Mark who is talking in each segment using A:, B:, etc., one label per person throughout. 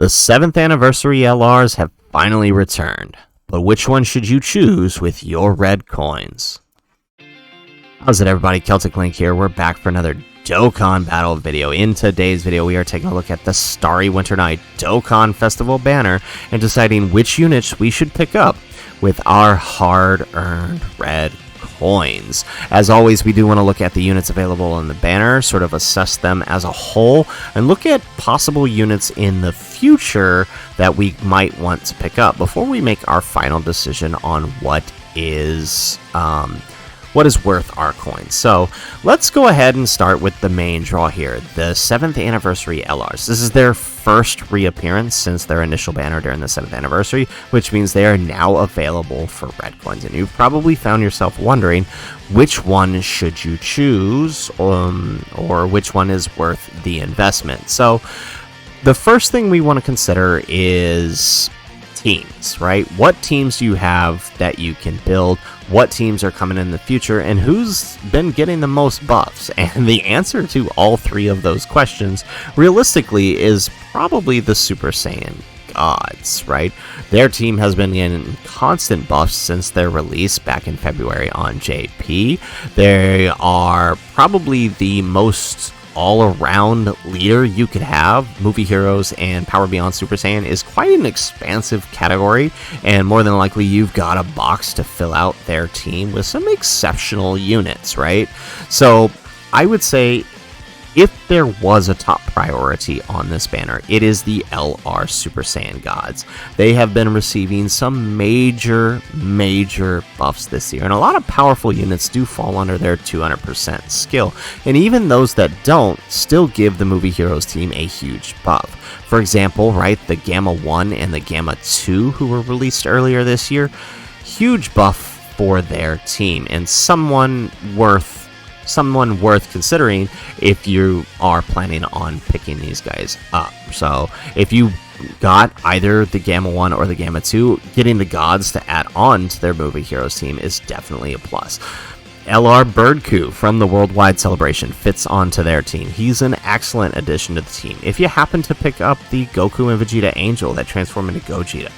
A: The 7th anniversary LRs have finally returned, but which one should you choose with your red coins? How's it, everybody? Celtic Link here. We're back for another Dokkan battle video. In today's video, we are taking a look at the Starry Winter Night Dokkan Festival banner and deciding which units we should pick up with our hard-earned red coins. As always, we do want to look at the units available in the banner, sort of assess them as a whole, and look at possible units in the future that we might want to pick up before we make our final decision on what is worth our coins. So let's go ahead and start with the main draw here, the 7th anniversary LRs. This is their first reappearance since their initial banner during the 7th anniversary, which means they are now available for red coins. And you've probably found yourself wondering which one should you choose, or which one is worth the investment. So the first thing we want to consider is teams, right? What teams do you have that you can build? What teams are coming in the future, and who's been getting the most buffs? And the answer to all three of those questions, realistically, is probably the Super Saiyan gods, right? Their team has been getting constant buffs since their release back in February on JP. They are probably the most all-around leader you could have. Movie Heroes and Power Beyond Super Saiyan is quite an expansive category, and more than likely you've got a box to fill out their team with some exceptional units, right? So I would say if there was a top priority on this banner, it is the LR Super Saiyan gods. They have been receiving some major buffs this year, and a lot of powerful units do fall under their 200% skill, and even those that don't still give the Movie Heroes team a huge buff. For example, right, the Gamma 1 and the Gamma 2 who were released earlier this year, huge buff for their team, and someone worth considering if you are planning on picking these guys up. So if you got either the Gamma 1 or the Gamma 2, getting the gods to add on to their Movie Heroes team is definitely a plus. LR Birdcoo from the Worldwide Celebration fits onto their team. He's an excellent addition to the team. If you happen to pick up the Goku and Vegeta Angel that transform into Gogeta,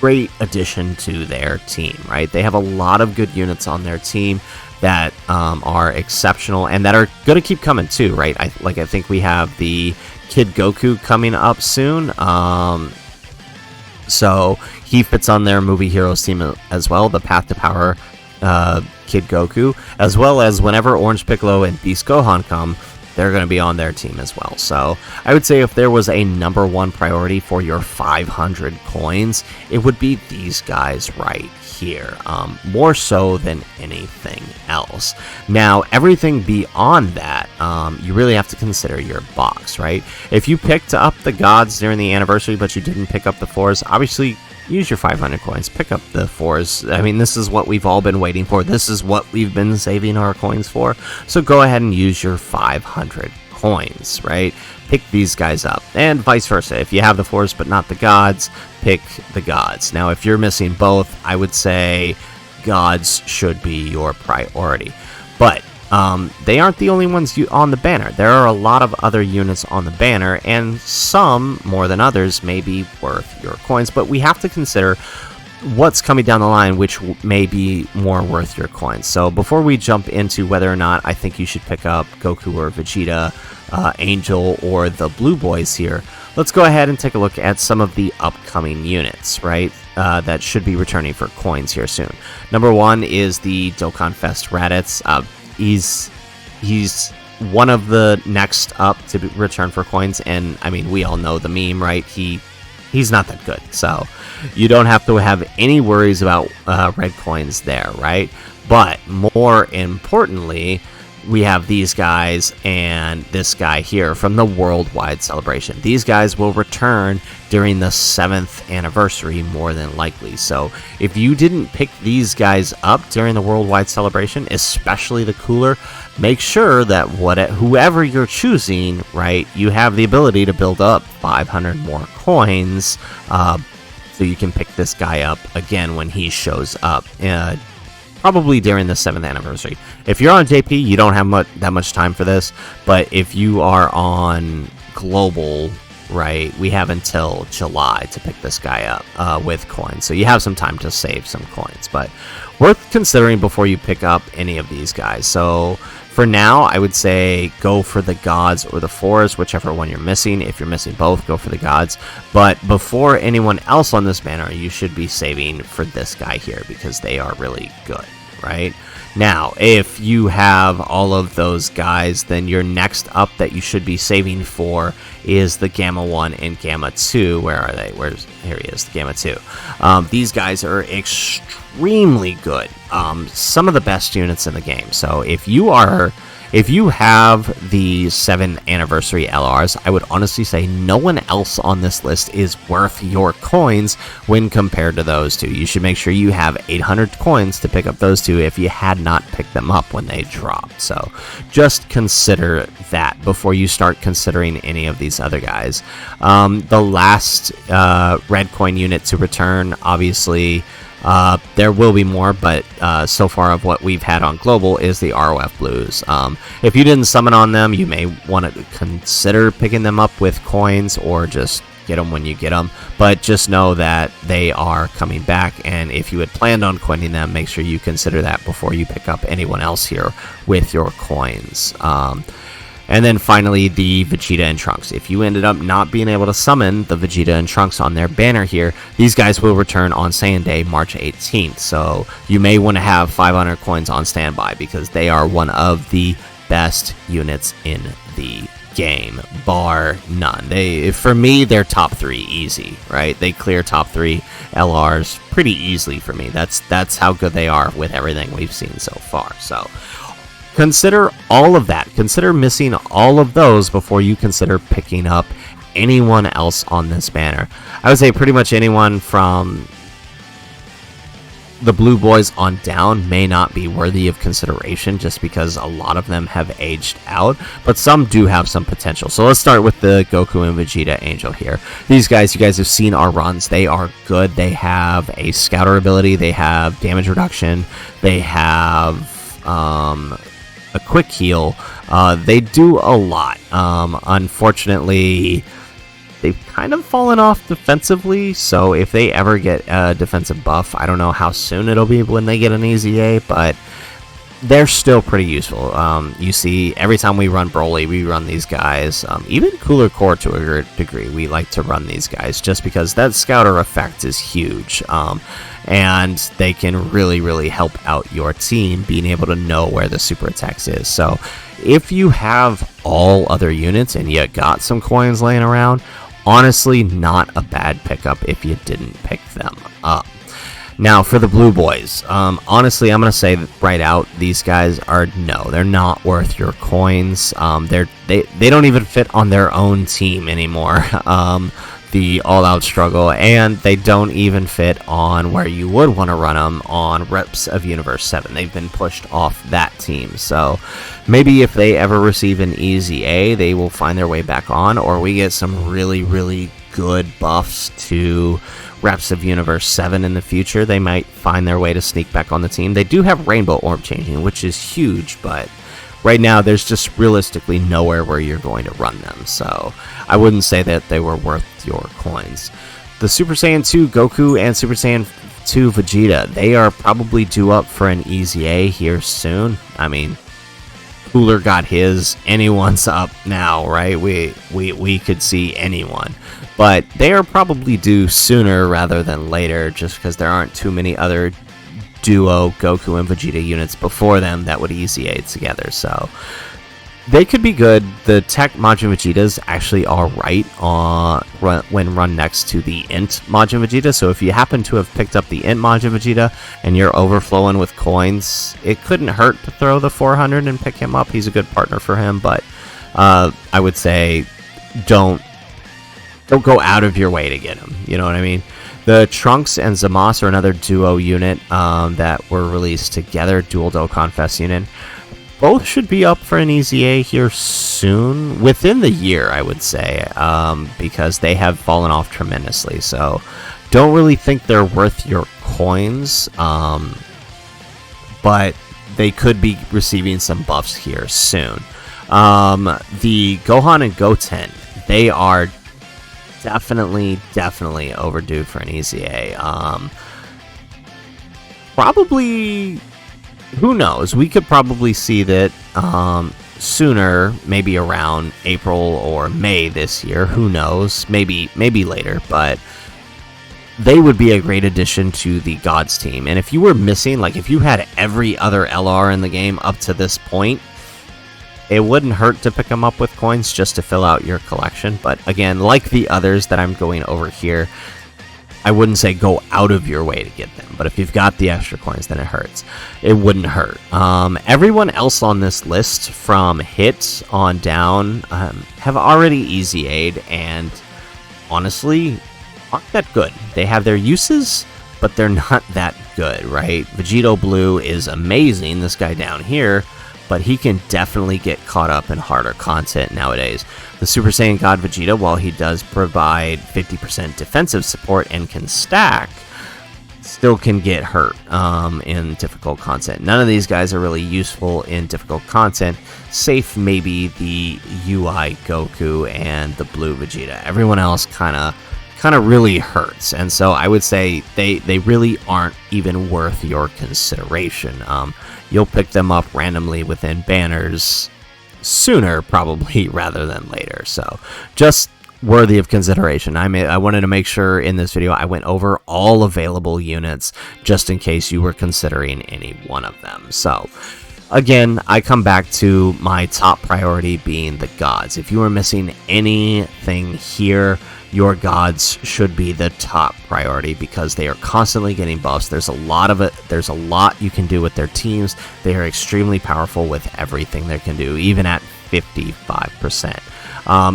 A: great addition to their team, right? They have a lot of good units on their team that are exceptional and that are going to keep coming too, right? I think we have the Kid Goku coming up soon, so he fits on their Movie Heroes team as well, the Path to Power Kid Goku, as well as whenever Orange Piccolo and Beast Gohan come, they're going to be on their team as well. So I would say if there was a number one priority for your 500 coins, it would be these guys right here, more so than anything else. Now, everything beyond that, you really have to consider your box, right? If you picked up the gods during the anniversary, but you didn't pick up the fours, obviously use your 500 coins, pick up the fours. I mean, this is what we've all been waiting for. This is what we've been saving our coins for. So go ahead and use your 500 coins, right? Pick these guys up, and vice versa. If you have the fours but not the gods, pick the gods. Now, if you're missing both, I would say gods should be your priority. But they aren't the only ones on the banner. There are a lot of other units on the banner, and some, more than others, may be worth your coins. But we have to consider what's coming down the line, which may be more worth your coins. So before we jump into whether or not I think you should pick up Goku or Vegeta, Angel, or the Blue Boys here, let's go ahead and take a look at some of the upcoming units, right, that should be returning for coins here soon. Number one is the Dokkan Fest Raditz. He's one of the next up to return for coins, and I mean, we all know the meme, right? He's not that good, so you don't have to have any worries about red coins there, right? But more importantly, we have these guys and this guy here from the Worldwide Celebration. These guys will return during the 7th anniversary, more than likely. So if you didn't pick these guys up during the Worldwide Celebration, especially the cooler, make sure that whoever you're choosing, right, you have the ability to build up 500 more coins, so you can pick this guy up again when he shows up. Probably during the 7th anniversary. If you're on JP, you don't have that much time for this, but if you are on global right? We have until July to pick this guy up with coins, so you have some time to save some coins, but worth considering before you pick up any of these guys. So for now, I would say go for the gods or the fours, whichever one you're missing. If you're missing both, go for the gods. But before anyone else on this banner, you should be saving for this guy here because they are really good, right? Now, if you have all of those guys, then your next up that you should be saving for is the Gamma 1 and Gamma 2. Where are they? Here he is, the Gamma 2. These guys are extremely good. Some of the best units in the game. So if you have the 7th anniversary LRs, I would honestly say no one else on this list is worth your coins when compared to those two. You should make sure you have 800 coins to pick up those two if you had not picked them up when they dropped. So just consider that before you start considering any of these other guys. The last red coin unit to return, obviously, there will be more, but so far of what we've had on Global is the ROF Blues. If you didn't summon on them, you may want to consider picking them up with coins or just get them when you get them, but just know that they are coming back, and if you had planned on coining them, make sure you consider that before you pick up anyone else here with your coins. And then finally, the Vegeta and Trunks. If you ended up not being able to summon the Vegeta and Trunks on their banner here, these guys will return on Saiyan Day, March 18th. So you may want to have 500 coins on standby because they are one of the best units in the game, bar none. For me, they're top 3 easy, right? They clear top 3 LRs pretty easily for me. That's how good they are with everything we've seen so far. So consider all of that. Consider missing all of those before you consider picking up anyone else on this banner. I would say pretty much anyone from the Blue Boys on down may not be worthy of consideration just because a lot of them have aged out, but some do have some potential. So let's start with the Goku and Vegeta Angel here. These guys, you guys have seen our runs. They are good. They have a scouter ability. They have damage reduction. They have a quick heal. They do a lot. Unfortunately, they've kind of fallen off defensively, so if they ever get a defensive buff, I don't know how soon it'll be when they get an EZA, but they're still pretty useful. You see, every time we run Broly, we run these guys. Even Cooler Core to a degree, we like to run these guys just because that scouter effect is huge. And they can really, really help out your team being able to know where the super attacks is. So if you have all other units and you got some coins laying around, honestly, not a bad pickup if you didn't pick them up. Now, for the Blue Boys, honestly, I'm going to say right out, these guys they're not worth your coins. They don't even fit on their own team anymore, the all-out struggle, and they don't even fit on where you would want to run them on Reps of Universe 7. They've been pushed off that team, so maybe if they ever receive an EZA, they will find their way back on, or we get some really, really good buffs to Reps of Universe 7 in the future. They might find their way to sneak back on the team. They do have Rainbow Orb changing, which is huge, but right now there's just realistically nowhere where you're going to run them, so I wouldn't say that they were worth your coins. The Super Saiyan 2 Goku and Super Saiyan 2 Vegeta, they are probably due up for an EZA here soon. I mean, Cooler got his, anyone's up now, right? We could see anyone, but they are probably due sooner rather than later just because there aren't too many other duo Goku and Vegeta units before them that would EZA together, so they could be good. The Tech Majin Vegetas actually are right when run next to the Int Majin Vegeta, so if you happen to have picked up the Int Majin Vegeta and you're overflowing with coins, it couldn't hurt to throw the 400 and pick him up. He's a good partner for him, but I would say don't go out of your way to get him, you know what I mean? The Trunks and Zamasu are another duo unit that were released together, dual Dokkan Fest unit. Both should be up for an EZA here soon, within the year, I would say, because they have fallen off tremendously. So don't really think they're worth your coins, but they could be receiving some buffs here soon. The Gohan and Goten, they are definitely overdue for an EZA. Probably, who knows? We could probably see that sooner, maybe around April or May this year. Who knows? Maybe later, but they would be a great addition to the Gods team. And if you were missing, like if you had every other LR in the game up to this point, it wouldn't hurt to pick them up with coins just to fill out your collection. But again, like the others that I'm going over here, I wouldn't say go out of your way to get them, but if you've got the extra coins, then it hurts. It wouldn't hurt. Everyone else on this list, from hits on down, have already EZA'd, and honestly, aren't that good. They have their uses, but they're not that good, right? Vegito Blue is amazing, this guy down here, but he can definitely get caught up in harder content nowadays. The Super Saiyan God Vegeta, while he does provide 50% defensive support and can stack, still can get hurt in difficult content. None of these guys are really useful in difficult content, save maybe the UI Goku and the Blue Vegeta. Everyone else kind of really hurts, and so I would say they really aren't even worth your consideration. You'll pick them up randomly within banners sooner, probably, rather than later. So just worthy of consideration. I wanted to make sure in this video I went over all available units just in case you were considering any one of them. So again, I come back to my top priority being the Gods. If you are missing anything here, your Gods should be the top priority because they are constantly getting buffs. There's a lot of it. There's a lot you can do with their teams. They are extremely powerful with everything they can do, even at 55%.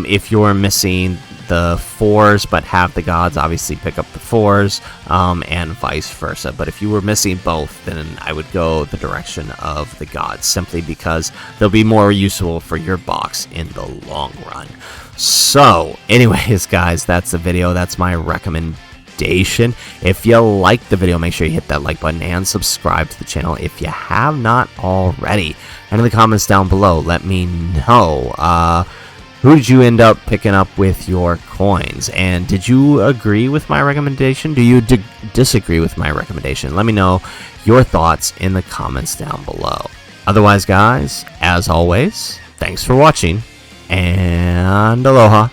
A: If you're missing the 4s but have the Gods, obviously pick up the 4s, and vice versa. But if you were missing both, then I would go the direction of the Gods, simply because they'll be more useful for your box in the long run. So, anyways, guys, that's the video. That's my recommendation. If you liked the video, make sure you hit that like button and subscribe to the channel if you have not already. And in the comments down below, let me know, who did you end up picking up with your coins? And did you agree with my recommendation? Do you disagree with my recommendation? Let me know your thoughts in the comments down below. Otherwise, guys, as always, thanks for watching, and aloha.